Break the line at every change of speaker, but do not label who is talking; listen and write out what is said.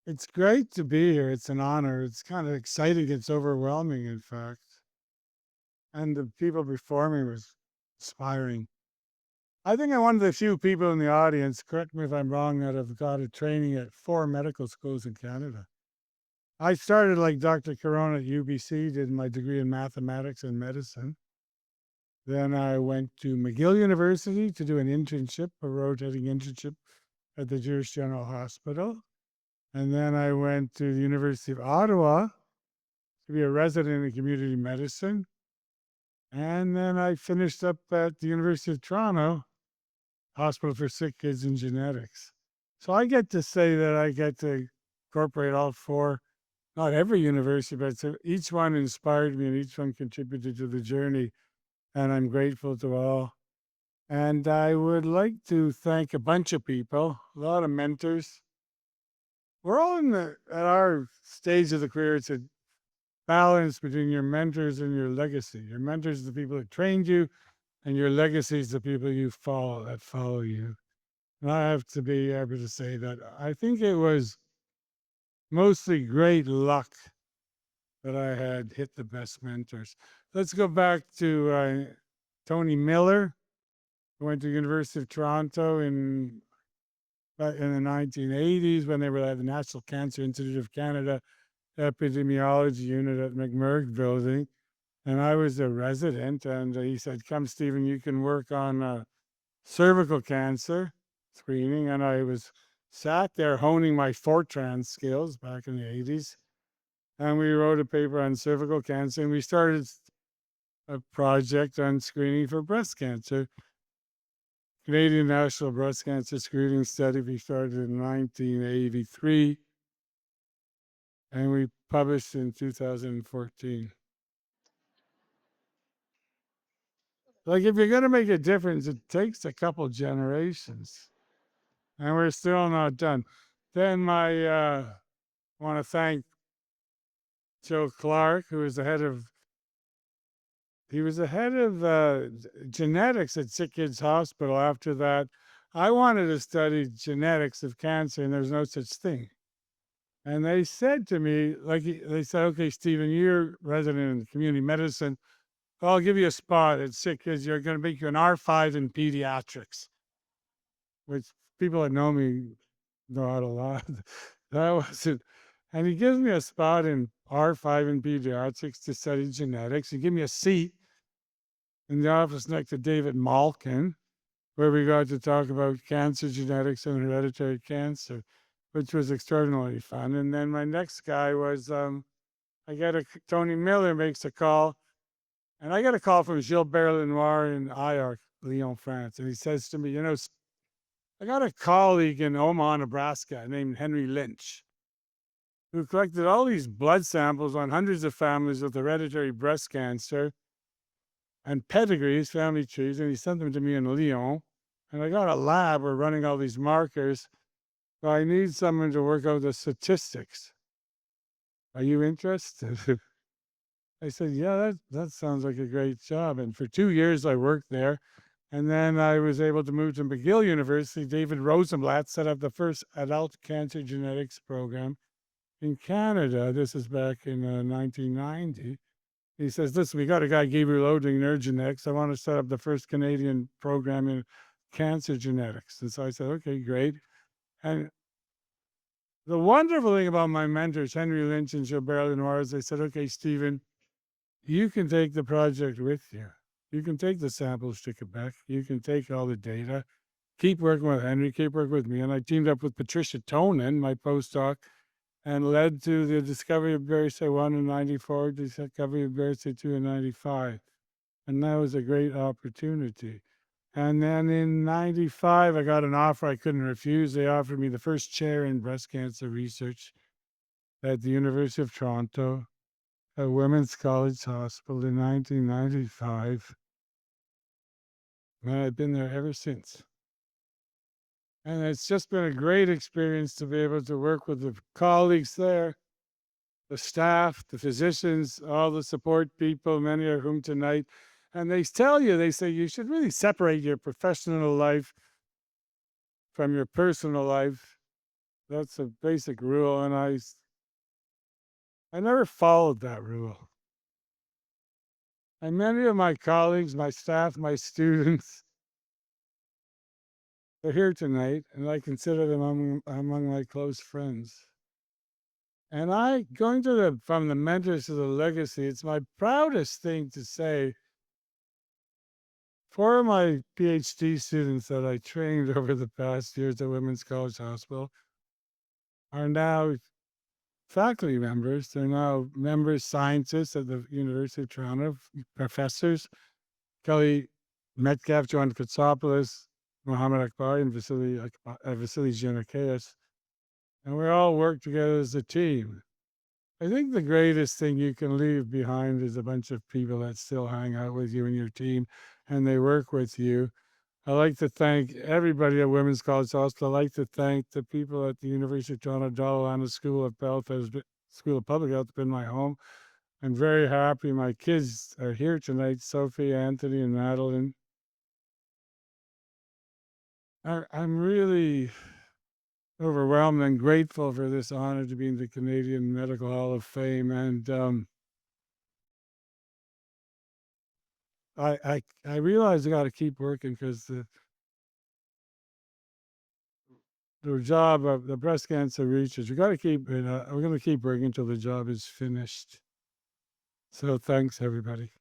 It's great to be here. It's an honor. It's kind of exciting. It's overwhelming, in fact. And the people before me was inspiring. I think I'm one of the few people in the audience, correct me if I'm wrong, that have got a training at 4 medical schools in Canada. I started like Dr. Corona at UBC, did my degree in mathematics and medicine. Then I went to McGill University to do an internship, a rotating internship at the Jewish General Hospital. And then I went to the University of Ottawa to be a resident in community medicine. And then I finished up at the University of Toronto, Hospital for Sick Kids and Genetics. So I get to say that I get to incorporate all four, not every university, but each one inspired me and each one contributed to the journey. And I'm grateful to all. And I would like to thank a bunch of people, a lot of mentors. We're all at our stage of the career. It's a balance between your mentors and your legacy. Your mentors are the people that trained you, and your legacy is the people you follow that follow you. And I have to be able to say that I think it was mostly great luck that I had hit the best mentors. Let's go back to Tony Miller, who went to the University of Toronto in the 1980s when they were at the National Cancer Institute of Canada epidemiology unit at McMurray Building. And I was a resident, and he said, "Come, Stephen, you can work on cervical cancer screening." And I was sat there honing my Fortran skills back in the 80s. And we wrote a paper on cervical cancer, and we started a project on screening for breast cancer. Canadian National Breast Cancer Screening Study. We started in 1983, and we published in 2014. Like, if you're going to make a difference, it takes a couple generations, and we're still not done. Then I want to thank Joe Clark, who was the head of genetics at Sick Kids Hospital. After that, I wanted to study genetics of cancer, and there's no such thing. And they said to me, they said, "Okay, Stephen, you're resident in community medicine. I'll give you a spot at Sick Kids. You're going to make you an R5 in pediatrics," which people that know me know how to lie. That wasn't. And he gives me a spot in R5 in pediatrics to study genetics. He gave me a seat in the office next to David Malkin, where we got to talk about cancer genetics and hereditary cancer, which was extraordinarily fun. And then my next guy was, Tony Miller makes a call, and I got a call from Gilbert Lenoir in IARC, Lyon, France. And he says to me, "I got a colleague in Omaha, Nebraska named Henry Lynch, who collected all these blood samples on hundreds of families with hereditary breast cancer and pedigrees, family trees, and he sent them to me in Lyon. And I got a lab, we're running all these markers, so I need someone to work out the statistics. Are you interested?" I said, "Yeah, that sounds like a great job." And for 2 years, I worked there. And then I was able to move to McGill University. David Rosenblatt set up the first adult cancer genetics program in Canada. This is back in 1990. He says, "Listen, we got a guy, Gabriel Oding, genetics. I want to set up the first Canadian program in cancer genetics." And so I said, "Okay, great." And the wonderful thing about my mentors, Henry Lynch and Gilbert Lenoir, is they said, "Okay, Stephen, you can take the project with you. You can take the samples to Quebec. You can take all the data. Keep working with Henry, keep working with me." And I teamed up with Patricia Tonin, my postdoc, and led to the discovery of Berry 1 in 94, discovery of Berry 2 in 95. And that was a great opportunity. And then in 95, I got an offer I couldn't refuse. They offered me the first chair in breast cancer research at the University of Toronto at Women's College Hospital in 1995. And I've been there ever since. And it's just been a great experience to be able to work with the colleagues there, the staff, the physicians, all the support people, many of whom tonight. And they tell you, they say you should really separate your professional life from your personal life. That's a basic rule. And I never followed that rule. And many of my colleagues, my staff, my students, they're here tonight, and I consider them among my close friends. And going to from the mentors to the legacy, it's my proudest thing to say, 4 of my PhD students that I trained over the past years at Women's College Hospital are now faculty members. They're now members, scientists at the University of Toronto, professors. Kelly Metcalf, Joanne Kotsopoulos, Mohammed Akbari, and Vasily Giannakis. And we all work together as a team. I think the greatest thing you can leave behind is a bunch of people that still hang out with you and your team, and they work with you. I like to thank everybody at Women's College Hospital. I like to thank the people at the University of Toronto Dalla Lana School of Health, School of Public Health, has been my home. I'm very happy my kids are here tonight, Sophie, Anthony, and Madeline. I'm really overwhelmed and grateful for this honor to be in the Canadian Medical Hall of Fame. And I realize I got to keep working because the job of the breast cancer research, we got to keep, we're going to keep working until the job is finished. So thanks, everybody.